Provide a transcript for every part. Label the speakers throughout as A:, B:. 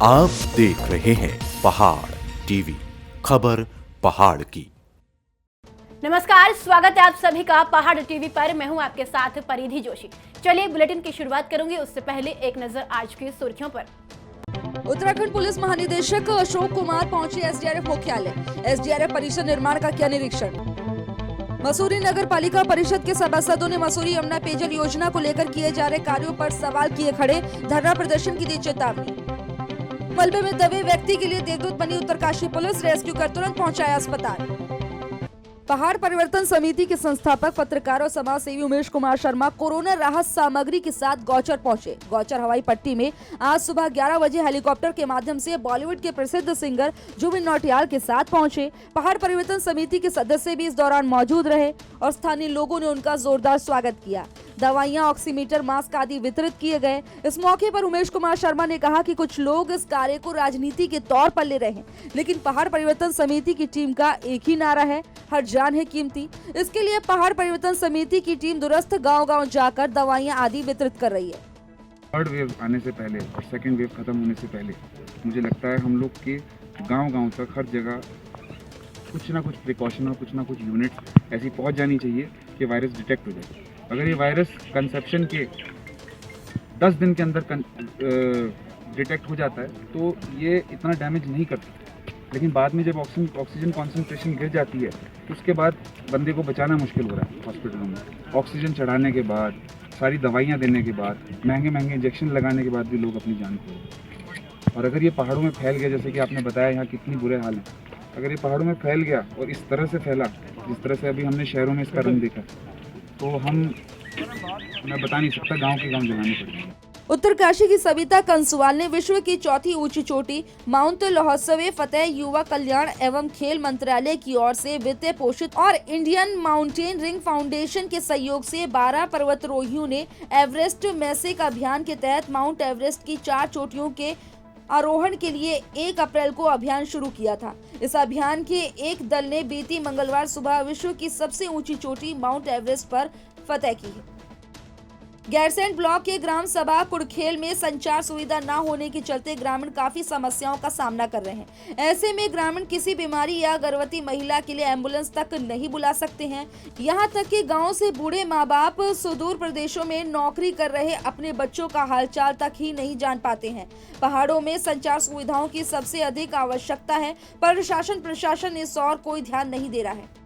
A: आप देख रहे हैं पहाड़ टीवी, खबर पहाड़ की।
B: नमस्कार, स्वागत है आप सभी का पहाड़ टीवी पर। मैं हूं आपके साथ परिधि जोशी। चलिए बुलेटिन की शुरुआत करूंगी, उससे पहले एक नजर आज की सुर्खियों पर।
C: उत्तराखंड पुलिस महानिदेशक अशोक कुमार पहुंचे एसडीआरएफ मुख्यालय। एसडीआरएफ परिसर निर्माण का किया निरीक्षण। मसूरी नगर पालिका परिषद के सभासदों ने मसूरी यमुना पेयजल योजना को लेकर किए जा रहे कार्यों पर सवाल किए खड़े, धरना प्रदर्शन की दी चेतावनी। मलबे में दबे व्यक्ति के लिए देवदूत बनी उत्तरकाशी पुलिस, रेस्क्यू कर तुरंत पहुंचाया अस्पताल। पहाड़ परिवर्तन समिति के संस्थापक, पत्रकार और समाज सेवी उमेश कुमार शर्मा कोरोना राहत सामग्री के साथ गौचर पहुंचे। गौचर हवाई पट्टी में आज सुबह 11 बजे हेलीकॉप्टर के माध्यम से बॉलीवुड के प्रसिद्ध सिंगर जुबिन नौटियाल के साथ पहुंचे। पहाड़ परिवर्तन समिति के सदस्य भी इस दौरान मौजूद रहे और स्थानीय लोगों ने उनका जोरदार स्वागत किया। दवाइयां, ऑक्सीमीटर, मास्क आदि वितरित किए गए। इस मौके पर उमेश कुमार शर्मा ने कहा कि कुछ लोग इस कार्य को राजनीति के तौर पर ले रहे हैं, लेकिन पहाड़ परिवर्तन समिति की टीम का एक ही नारा है, हर जान है कीमती। इसके लिए पहाड़ परिवर्तन समिति की टीम दूरस्थ गांव-गांव जाकर दवाइयां आदि वितरित कर रही है।
D: थर्ड वेव आने से पहले और सेकेंड वेव खत्म होने से पहले मुझे लगता है हम लोग के गांव-गांव तक हर जगह कुछ ना कुछ प्रिकॉशन और कुछ ना कुछ यूनिट्स ऐसी पहुंच जानी चाहिए कि वायरस डिटेक्ट हो जाए। अगर ये वायरस कंसेप्शन के 10 दिन के अंदर डिटेक्ट हो जाता है तो ये इतना डैमेज नहीं करता, लेकिन बाद में जब ऑक्सीजन कॉन्सेंट्रेशन गिर जाती है तो उसके बाद बंदे को बचाना मुश्किल हो रहा है हॉस्पिटलों में। ऑक्सीजन चढ़ाने के बाद, सारी दवाइयाँ देने के बाद, महंगे महंगे इंजेक्शन लगाने के बाद भी लोग अपनी जान खो रहे हैं। और अगर ये पहाड़ों में फैल गया, जैसे कि आपने बताया यहाँ कितनी बुरे हाल है, अगर ये पहाड़ों में फैल गया और इस तरह से फैला जिस तरह से अभी हमने शहरों में इसका रंग देखा, तो मैं बता नहीं सकता, गांव के गांव जलाने पड़ेंगे।
C: उत्तरकाशी की सविता कंसवाल ने विश्व की चौथी ऊंची चोटी माउंट लोहसवे फतेह युवा कल्याण एवं खेल मंत्रालय की ओर से वित्तीय पोषित और इंडियन माउंटेन रिंग फाउंडेशन के सहयोग से 12 पर्वतारोहियों ने एवरेस्ट मैसेक अभियान के तहत माउंट एवरेस्ट की 4 चोटियों के आरोहण के लिए 1 अप्रैल को अभियान शुरू किया था। इस अभियान के एक दल ने बीती मंगलवार सुबह विश्व की सबसे ऊंची चोटी माउंट एवरेस्ट पर फतेह की है। गैरसैंण ब्लॉक के ग्राम सभा कुड़खेल में संचार सुविधा न होने के चलते ग्रामीण काफी समस्याओं का सामना कर रहे हैं। ऐसे में ग्रामीण किसी बीमारी या गर्भवती महिला के लिए एम्बुलेंस तक नहीं बुला सकते हैं। यहाँ तक कि गांव से बूढ़े माँ बाप सुदूर प्रदेशों में नौकरी कर रहे अपने बच्चों का हालचाल तक ही नहीं जान पाते हैं। पहाड़ों में संचार सुविधाओं की सबसे अधिक आवश्यकता है, पर प्रशासन इस और कोई ध्यान नहीं दे रहा है।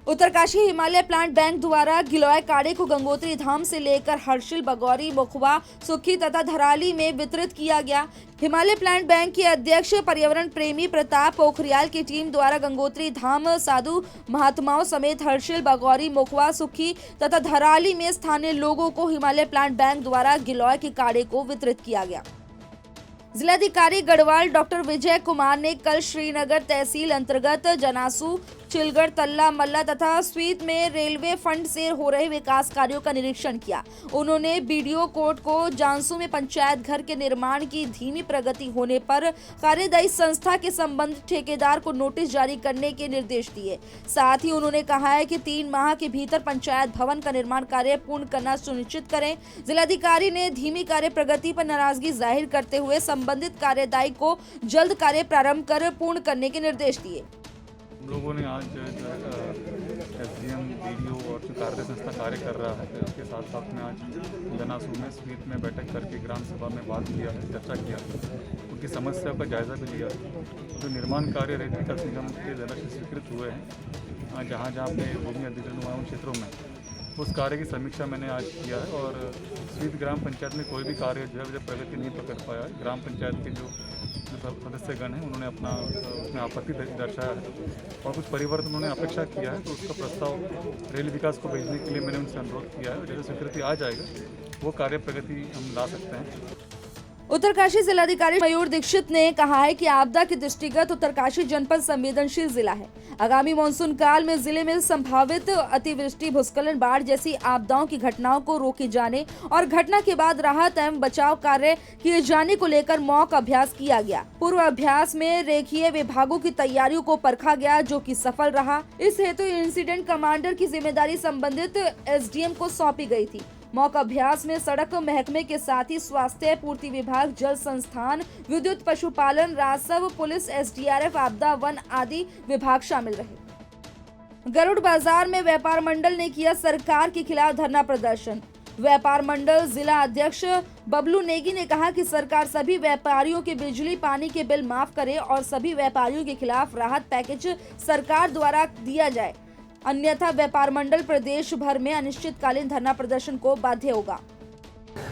C: उत्तरकाशी हिमालय प्लांट बैंक द्वारा गिलोय काढ़े को गंगोत्री धाम से लेकर हर्षिल, बगौरी, मुखवा, सुखी तथा धराली में वितरित किया गया। हिमालय प्लांट बैंक के अध्यक्ष पर्यावरण प्रेमी प्रताप पोखरियाल की टीम द्वारा गंगोत्री धाम साधु महात्माओं समेत हर्षिल, बगौरी, मुखवा, सुखी तथा धराली में स्थानीय लोगों को हिमालय प्लांट बैंक द्वारा गिलोय के काढ़े को वितरित किया गया। जिलाधिकारी गढ़वाल डॉक्टर विजय कुमार ने कल श्रीनगर तहसील अंतर्गत जनासू, चिलगढ़, तल्ला, मल्ला तथा स्वीत में रेलवे फंड से हो रहे विकास कार्यों का निरीक्षण किया। उन्होंने बीडीओ कोर्ट को जानसू में पंचायत घर के निर्माण की धीमी प्रगति होने पर कार्यदायी संस्था के संबंधित ठेकेदार को नोटिस जारी करने के निर्देश दिए। साथ ही उन्होंने कहा है कि 3 माह के भीतर पंचायत भवन का निर्माण कार्य पूर्ण करना सुनिश्चित करें। जिलाधिकारी ने धीमी कार्य प्रगति पर नाराजगी जाहिर करते हुए संबंधित कार्यदायी को जल्द कार्य प्रारंभ कर पूर्ण करने के निर्देश दिए।
E: हम लोगों ने आज जो है एसडीएम, बीडीओ और जो कार्य संस्था कार्य कर रहा है उसके साथ साथ में आज जनासू में स्वीत में बैठक करके ग्राम सभा में बात किया है, चर्चा किया, उनकी समस्याओं का जायजा भी लिया। जो निर्माण कार्य रेत विकास निगम के जगह से स्वीकृत हुए हैं, जहाँ जहाँ अपने भूमि अधिग्रहण हुआ उन क्षेत्रों में, उस कार्य की समीक्षा मैंने आज किया है। और स्वीत ग्राम पंचायत में कोई भी कार्य जो है प्रगति नहीं पकड़ पाया है। ग्राम पंचायत के जो सदस्यगण हैं उन्होंने अपना उसमें आपत्ति दर्शाया है और कुछ परिवर्तन उन्होंने अपेक्षा किया है, तो उसका प्रस्ताव रेल विकास को भेजने के लिए मैंने उनसे अनुरोध किया है। जैसे स्वीकृति आ जाएगा वो कार्य प्रगति हम ला सकते हैं।
C: उत्तरकाशी जिलाधिकारी मयूर दीक्षित ने कहा है कि आपदा के दृष्टिगत उत्तरकाशी जनपद संवेदनशील जिला है। आगामी मानसून काल में जिले में संभावित अतिवृष्टि, भूस्खलन, बाढ़ जैसी आपदाओं की घटनाओं को रोके जाने और घटना के बाद राहत एवं बचाव कार्य किए जाने को लेकर मॉक अभ्यास किया गया। पूर्व अभ्यास में रेखीय विभागों की तैयारियों को परखा गया, जो कि सफल रहा। इस हेतु इंसिडेंट कमांडर की जिम्मेदारी संबंधित एसडीएम को सौंपी गई थी। मॉक अभ्यास में सड़क महकमे के साथ ही स्वास्थ्य पूर्ति विभाग, जल संस्थान, विद्युत, पशुपालन, राजस्व, पुलिस, एसडीआरएफ, आपदा, वन आदि विभाग शामिल रहे। गरुड़ बाजार में व्यापार मंडल ने किया सरकार के खिलाफ धरना प्रदर्शन। व्यापार मंडल जिला अध्यक्ष बबलू नेगी ने कहा कि सरकार सभी व्यापारियों के बिजली पानी के बिल माफ करे और सभी व्यापारियों के खिलाफ राहत पैकेज सरकार द्वारा दिया जाए, अन्यथा व्यापार मंडल प्रदेश भर में अनिश्चितकालीन धरना प्रदर्शन को बाध्य होगा।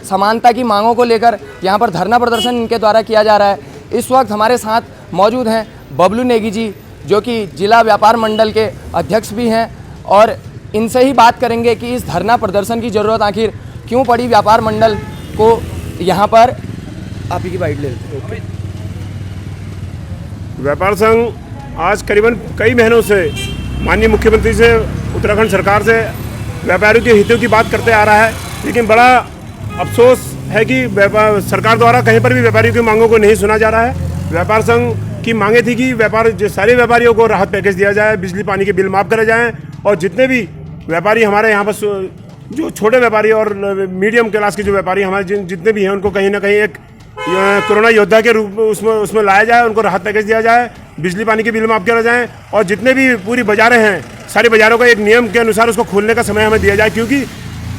F: समानता की मांगों को लेकर यहाँ पर धरना प्रदर्शन इनके द्वारा किया जा रहा है। इस वक्त हमारे साथ मौजूद हैं बबलू नेगी जी, जो कि जिला व्यापार मंडल के अध्यक्ष भी हैं, और इनसे ही बात करेंगे कि इस धरना प्रदर्शन की ज़रूरत आखिर क्यों पड़ी व्यापार मंडल को यहाँ पर। आप ही की बाइट ले लेते हैं।
G: व्यापार संघ आज करीबन कई महीनों से माननीय मुख्यमंत्री से, उत्तराखंड सरकार से व्यापारियों के हितों की बात करते आ रहा है, लेकिन बड़ा अफसोस है कि सरकार द्वारा कहीं पर भी व्यापारियों की मांगों को नहीं सुना जा रहा है। व्यापार संघ की मांगे थी कि सारे व्यापारियों को राहत पैकेज दिया जाए, बिजली पानी के बिल माफ़ करे जाएँ, और जितने भी व्यापारी हमारे यहाँ पर जो छोटे व्यापारी और मीडियम क्लास के जो व्यापारी हमारे जितने भी हैं, उनको कहीं ना कहीं एक कोरोना योद्धा के रूप में उसमें लाया जाए, उनको राहत पैकेज दिया जाए, बिजली पानी के बिल माफ़ किया जाए, और जितने भी पूरी बाज़ारें हैं, सारी बाज़ारों का एक नियम के अनुसार उसको खोलने का समय हमें दिया जाए, क्योंकि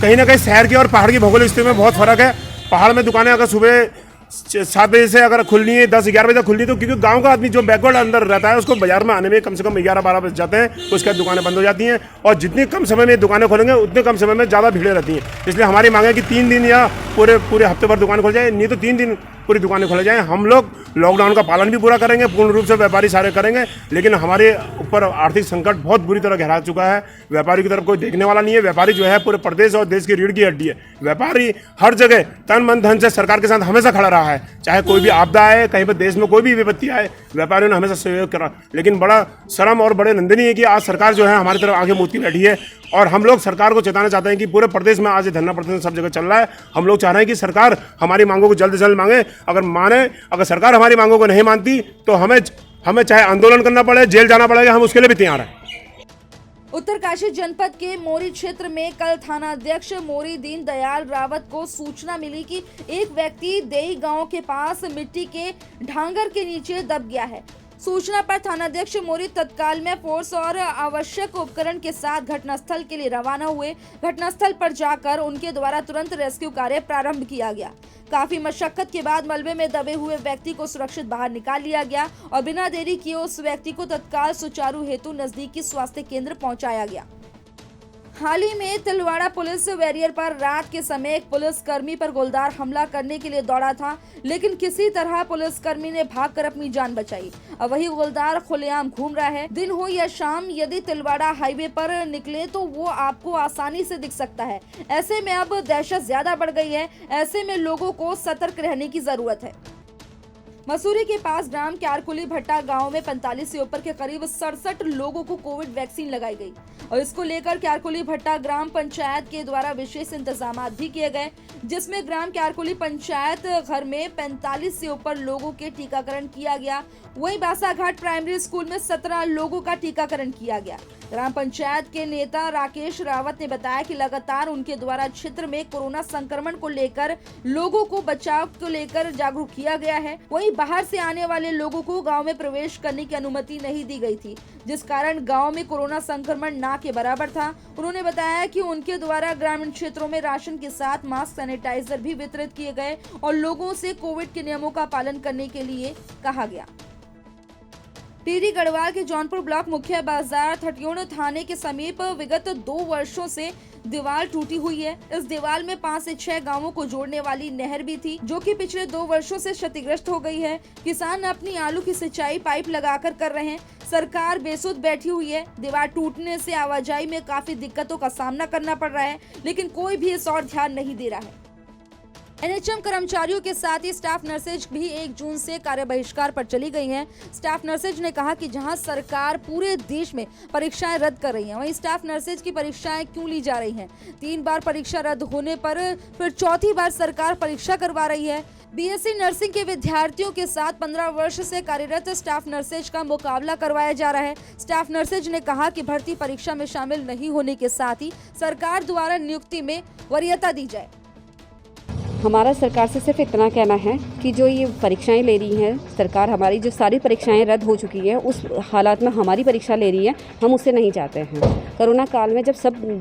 G: कहीं ना कहीं शहर की और पहाड़ की भौगोलिक स्थिति में बहुत फ़र्क है। पहाड़ में दुकानें अगर सुबह 7 बजे से अगर खुलनी है, 10-11 बजे तक खुलनी है, तो क्योंकि गांव का आदमी जो बैकवर्ड अंदर रहता है, उसको बाजार में आने में कम से कम 11-12 बज जाते हैं, उसके बाद दुकानें बंद हो जाती हैं, और जितनी कम समय में दुकानें खोलेंगे उतने कम समय में ज़्यादा भीड़ें रहती हैं। इसलिए हमारी मांग है कि 3 दिन या पूरे हफ्ते भर दुकान खोल जाए, नहीं तो 3 दिन पूरी दुकानें खोले जाएँ। हम लोग लॉकडाउन का पालन भी पूरा करेंगे, पूर्ण रूप से व्यापारी सारे करेंगे, लेकिन हमारे ऊपर आर्थिक संकट बहुत बुरी तरह गहरा चुका है। व्यापारी की तरफ कोई देखने वाला नहीं है। व्यापारी जो है पूरे प्रदेश और देश की रीढ़ की हड्डी है। व्यापारी हर जगह तन मन धन से सरकार के साथ हमेशा खड़ा रहा है, चाहे कोई भी आपदा आए, कहीं पर देश में कोई भी विपत्ति आए, व्यापारियों ने हमेशा सहयोग करा। लेकिन बड़ा शर्म और बड़े नंदनीय है कि आज सरकार जो है हमारी तरफ आगे मूर्ति बैठी है, और हम लोग सरकार को चेताना चाहते हैं कि पूरे प्रदेश में आज धरना प्रदर्शन सब जगह चल रहा है। हम लोग चाह रहे हैं कि सरकार हमारी मांगों को जल्द से जल्द मांगे। अगर सरकार हमारी मांगों को नहीं मानती तो हमें चाहे आंदोलन करना पड़े, जेल जाना पड़ेगा, हम उसके लिए भी तैयार हैं।
C: उत्तरकाशी जनपद के मोरी क्षेत्र में कल थाना अध्यक्ष मोरी दीन दयाल रावत को सूचना मिली कि एक व्यक्ति देई गांव के पास मिट्टी के ढांगर के नीचे दब गया है। सूचना पर थानाध्यक्ष मोरी तत्काल में फोर्स और आवश्यक उपकरण के साथ घटनास्थल के लिए रवाना हुए। घटनास्थल पर जाकर उनके द्वारा तुरंत रेस्क्यू कार्य प्रारंभ किया गया। काफी मशक्कत के बाद मलबे में दबे हुए व्यक्ति को सुरक्षित बाहर निकाल लिया गया और बिना देरी किए उस व्यक्ति को तत्काल सुचारू हेतु नजदीकी स्वास्थ्य केंद्र पहुंचाया गया। हाल ही में तिलवाड़ा पुलिस बैरियर पर रात के समय एक पुलिसकर्मी पर गोलदार हमला करने के लिए दौड़ा था, लेकिन किसी तरह पुलिसकर्मी ने भागकर अपनी जान बचाई। अब वही गोलदार खुलेआम घूम रहा है। दिन हो या शाम, यदि तिलवाड़ा हाईवे पर निकले तो वो आपको आसानी से दिख सकता है। ऐसे में अब दहशत ज्यादा बढ़ गई है। ऐसे में लोगों को सतर्क रहने की जरूरत है। मसूरी के पास ग्राम क्यारकुली भट्टा गांव में 45 से ऊपर के करीब 67 लोगों को कोविड वैक्सीन लगाई गई और इसको लेकर क्यारकुली भट्टा ग्राम पंचायत के द्वारा विशेष इंतजाम भी किए गए, जिसमें ग्राम क्यारकुली पंचायत घर में 45 से ऊपर लोगों के टीकाकरण किया गया। वहीं बासाघाट प्राइमरी स्कूल में 17 लोगों का टीकाकरण किया गया। ग्राम पंचायत के नेता राकेश रावत ने बताया कि लगातार उनके द्वारा क्षेत्र में कोरोना संक्रमण को लेकर लोगों को बचाव को लेकर जागरूक किया गया है। वहीं बाहर से आने वाले लोगों को गांव में प्रवेश करने की अनुमति नहीं दी गई थी, जिस कारण गांव में कोरोना संक्रमण ना के बराबर था। उन्होंने बताया कि उनके द्वारा ग्रामीण क्षेत्रों में राशन के साथ मास्क, सैनिटाइजर भी वितरित किए गए और लोगों से कोविड के नियमों का पालन करने के लिए कहा गया। टिहरी गढ़वाल के जौनपुर ब्लॉक मुख्य बाजार थटियोड़ थाने के समीप विगत 2 वर्षों से दीवार टूटी हुई है। इस दीवार में 5 से 6 गांवों को जोड़ने वाली नहर भी थी, जो कि पिछले 2 वर्षों से क्षतिग्रस्त हो गई है। किसान अपनी आलू की सिंचाई पाइप लगाकर कर रहे हैं। सरकार बेसुध बैठी हुई है। दीवार टूटने से आवाजाही में काफी दिक्कतों का सामना करना पड़ रहा है, लेकिन कोई भी इस और ध्यान नहीं दे रहा है। एनएचएम कर्मचारियों के साथ ही स्टाफ नर्सेज भी 1 जून से कार्य बहिष्कार पर चली गई हैं। स्टाफ नर्सेज ने कहा कि जहां सरकार पूरे देश में परीक्षाएं रद्द कर रही है, वहीं स्टाफ नर्सेज की परीक्षाएं क्यों ली जा रही हैं? 3 बार परीक्षा रद्द होने पर फिर चौथी बार सरकार परीक्षा करवा रही है। बीएससी नर्सिंग के विद्यार्थियों के साथ 15 वर्ष से कार्यरत स्टाफ नर्सेज का मुकाबला करवाया जा रहा है। स्टाफ नर्सेज ने कहा कि भर्ती परीक्षा में शामिल नहीं होने के साथ ही सरकार द्वारा नियुक्ति में वरीयता दी जाए।
H: हमारा सरकार से सिर्फ इतना कहना है कि जो ये परीक्षाएं ले रही हैं सरकार, हमारी जो सारी परीक्षाएं रद्द हो चुकी है, उस हालात में हमारी परीक्षा ले रही है, हम उससे नहीं चाहते हैं। कोरोना काल में जब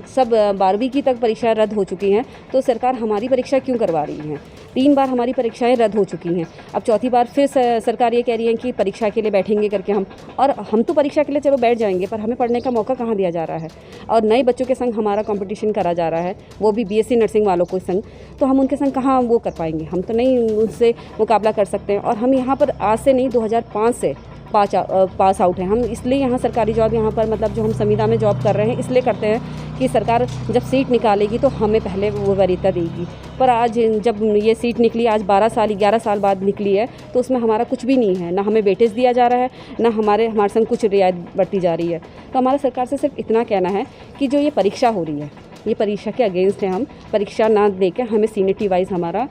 H: सब 12वीं की तक परीक्षा रद्द हो चुकी हैं, तो सरकार हमारी परीक्षा क्यों करवा रही है? 3 बार हमारी परीक्षाएं रद्द हो चुकी हैं, अब चौथी बार फिर सरकार ये कह रही है कि परीक्षा के लिए बैठेंगे करके हम तो परीक्षा के लिए चलो बैठ जाएंगे, पर हमें पढ़ने का मौका कहाँ दिया जा रहा है? और नए बच्चों के संग हमारा कंपटीशन करा जा रहा है, वो भी बीएससी नर्सिंग वालों के संग, तो हम उनके संग कहाँ वो कर पाएंगे? हम तो नहीं उनसे मुकाबला कर सकते हैं। और हम यहाँ पर आज से नहीं 2005 से पास आउट हैं हम, इसलिए यहाँ सरकारी जॉब यहाँ पर मतलब जो हम संविदा में जॉब कर रहे हैं इसलिए करते हैं कि सरकार जब सीट निकालेगी तो हमें पहले वो वरीयता देगी। पर आज जब ये सीट निकली, आज 11 साल बाद निकली है, तो उसमें हमारा कुछ भी नहीं है, ना हमें वेटेज दिया जा रहा है, ना हमारे संग कुछ रियायत बरती जा रही है। तो हमारा सरकार से सिर्फ इतना कहना है कि जो ये परीक्षा हो रही है, ये परीक्षा के अगेंस्ट है, हम परीक्षा ना देकर हमें सीनियरिटी वाइज हमारा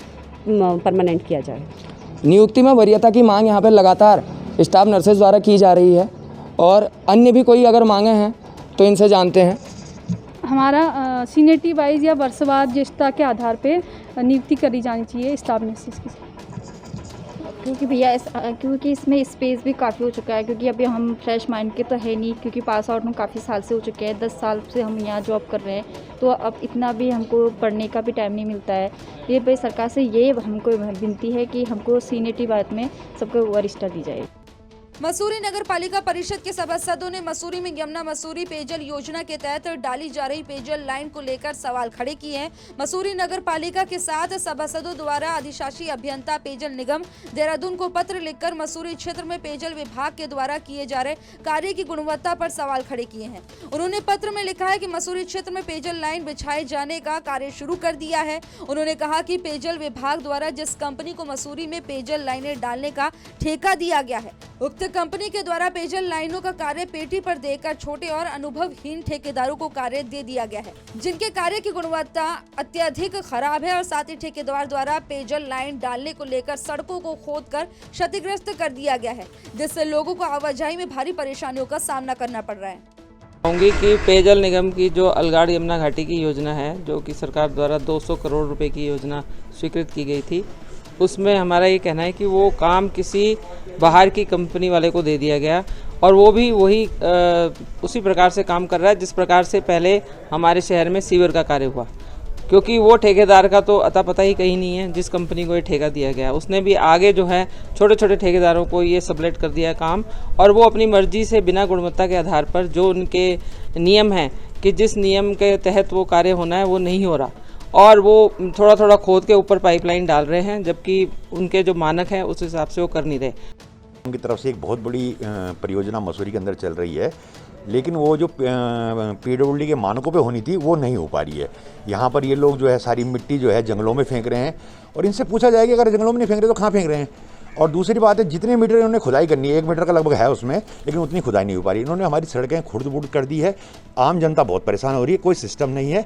H: परमानेंट किया जाए।
F: नियुक्ति में वरीयता की मांग यहाँ पर लगातार स्टाफ नर्सेज द्वारा की जा रही है और अन्य भी कोई अगर मांगे हैं तो इनसे जानते हैं।
I: हमारा सीनियरिटी वाइज या वर्षवार ज्येष्ठता के आधार पे नियुक्ति करी जानी चाहिए स्टाफ नर्सेज की।
J: क्योंकि भैया क्योंकि इसमें स्पेस भी काफ़ी हो चुका है, क्योंकि अभी हम फ्रेश माइंड के तो है नहीं, क्योंकि पास आउट हम काफ़ी साल से हो चुके हैं, 10 साल से हम यहाँ जॉब कर रहे हैं, तो अब इतना भी हमको पढ़ने का भी टाइम नहीं मिलता है। ये भाई सरकार से ये हमको विनती है कि हमको सीनियरिटी बात में सबको वरिष्ठता दी जाए।
C: मसूरी नगर पालिका परिषद के सभासदों ने मसूरी में यमुना मसूरी पेयजल योजना के तहत डाली जा रही पेयजल लाइन को लेकर सवाल खड़े किए हैं। मसूरी नगर पालिका के साथ सभासदों द्वारा अधिशासी अभियंता पेयजल निगम देहरादून को पत्र लिखकर मसूरी क्षेत्र में पेयजल विभाग के द्वारा किए जा रहे कार्य की गुणवत्ता पर सवाल खड़े किए हैं। उन्होंने पत्र में लिखा है कि मसूरी क्षेत्र में पेयजल लाइन बिछाए जाने का कार्य शुरू कर दिया है। उन्होंने कहा कि पेयजल विभाग द्वारा जिस कंपनी को मसूरी में पेयजल लाइनें डालने का ठेका दिया गया है, उक्त कंपनी के द्वारा पेयजल लाइनों का कार्य पेटी पर देकर छोटे और अनुभवहीन ठेकेदारों को कार्य दे दिया गया है, जिनके कार्य की गुणवत्ता अत्यधिक खराब है और साथ ही ठेकेदार द्वारा पेयजल लाइन डालने को लेकर सड़कों को खोदकर क्षतिग्रस्त कर दिया गया है, जिससे लोगों को आवाजाही में भारी परेशानियों का सामना करना पड़ रहा है।
K: कहूँगी कि पेयजल निगम की जो अलगाड़ यमुना घाटी की योजना है, जो कि सरकार द्वारा 200 करोड़ रुपए की योजना स्वीकृत की गई थी, उसमें हमारा ये कहना है कि वो काम किसी बाहर की कंपनी वाले को दे दिया गया और वो भी वही उसी प्रकार से काम कर रहा है जिस प्रकार से पहले हमारे शहर में सीवर का कार्य हुआ, क्योंकि वो ठेकेदार का तो अता पता ही कहीं नहीं है जिस कंपनी को ये ठेका दिया गया। उसने भी आगे जो है छोटे छोटे ठेकेदारों को ये सबलेट कर दिया काम, और वो अपनी मर्जी से बिना गुणवत्ता के आधार पर जो उनके नियम हैं कि जिस नियम के तहत वो कार्य होना है वो नहीं हो रहा, और वो थोड़ा थोड़ा खोद के ऊपर पाइपलाइन डाल रहे हैं, जबकि उनके जो मानक हैं उस हिसाब से वो कर नहीं रहे।
L: उनकी तरफ से एक बहुत बड़ी परियोजना मसूरी के अंदर चल रही है, लेकिन वो जो पीडब्ल्यूडी के मानकों पे होनी थी वो नहीं हो पा रही है। यहाँ पर ये लोग जो है सारी मिट्टी जो है जंगलों में फेंक रहे हैं, और इनसे पूछा जाए कि अगर जंगलों में नहीं फेंक रहे तो कहाँ फेंक रहे हैं। और दूसरी बात है, जितने मीटर इन्होंने खुदाई करनी है, 1 मीटर का लगभग है उसमें, लेकिन उतनी खुदाई नहीं हो पा रही। इन्होंने हमारी सड़कें खुर्द-बुर्द कर दी है, आम जनता बहुत परेशान हो रही है, कोई सिस्टम नहीं है।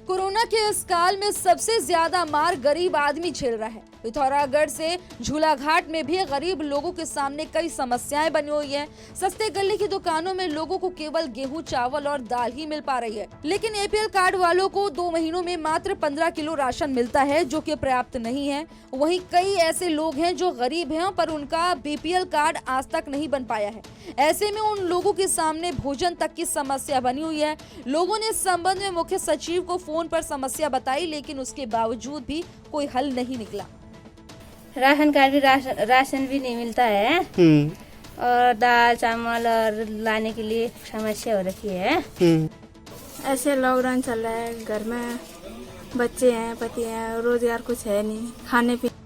C: कोरोना के इस काल में सबसे ज्यादा मार गरीब आदमी झेल रहा है। पिथौरागढ़ से झूलाघाट में भी गरीब लोगों के सामने कई समस्याएं बनी हुई हैं। सस्ते गले की दुकानों में लोगों को केवल गेहूं, चावल और दाल ही मिल पा रही है, लेकिन एपीएल कार्ड वालों को 2 महीनों में मात्र 15 किलो राशन मिलता है, जो कि पर्याप्त नहीं है। वहीं कई ऐसे लोग हैं जो गरीब हैं पर उनका बीपीएल कार्ड आज तक नहीं बन पाया है। ऐसे में उन लोगों के सामने भोजन तक की समस्या बनी हुई है। लोगों ने इस संबंध में मुख्य सचिव को फोन पर समस्या बताई, लेकिन उसके बावजूद भी कोई हल नहीं निकला।
M: राशन कार्ड भी राशन भी नहीं मिलता है, और दाल चावल और लाने के लिए समस्या हो रखी है।
N: ऐसे लॉकडाउन चल रहा है, घर में बच्चे हैं, पति हैं, रोजगार कुछ है नहीं, खाने पीने।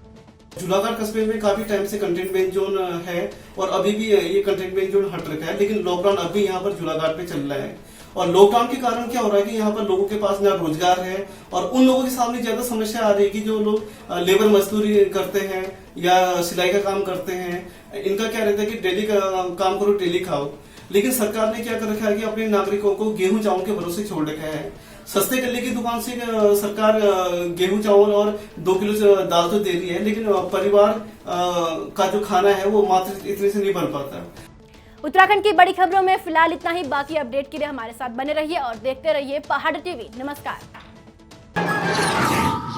O: झूलाघाट कस्बे में काफी टाइम से कंटेनमेंट जोन है और अभी भी ये कंटेनमेंट जोन हट रखा है, लेकिन लॉकडाउन अभी यहाँ पर झूलाघाट पे चल रहा है और लॉकडाउन के कारण क्या हो रहा है कि यहाँ पर लोगों के पास ना रोजगार है और उन लोगों के सामने ज्यादा समस्या आ रही है कि जो लोग लेबर मजदूरी करते हैं या सिलाई का काम करते हैं, इनका क्या रहता है कि डेली का काम करो डेली खाओ। लेकिन सरकार ने क्या कर रखा है कि अपने नागरिकों को गेहूं चावल के भरोसे छोड़ रखा है। सस्ते गले की दुकान से सरकार गेहूं चावल और 2 किलो दाल तो दे रही है, लेकिन परिवार का जो खाना है वो मात्र इतने से नहीं बन पाता।
B: उत्तराखंड की बड़ी खबरों में फिलहाल इतना ही। बाकी अपडेट के लिए हमारे साथ बने रहिए और देखते रहिए पहाड़ टीवी। नमस्कार।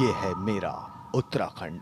A: ये है मेरा उत्तराखंड।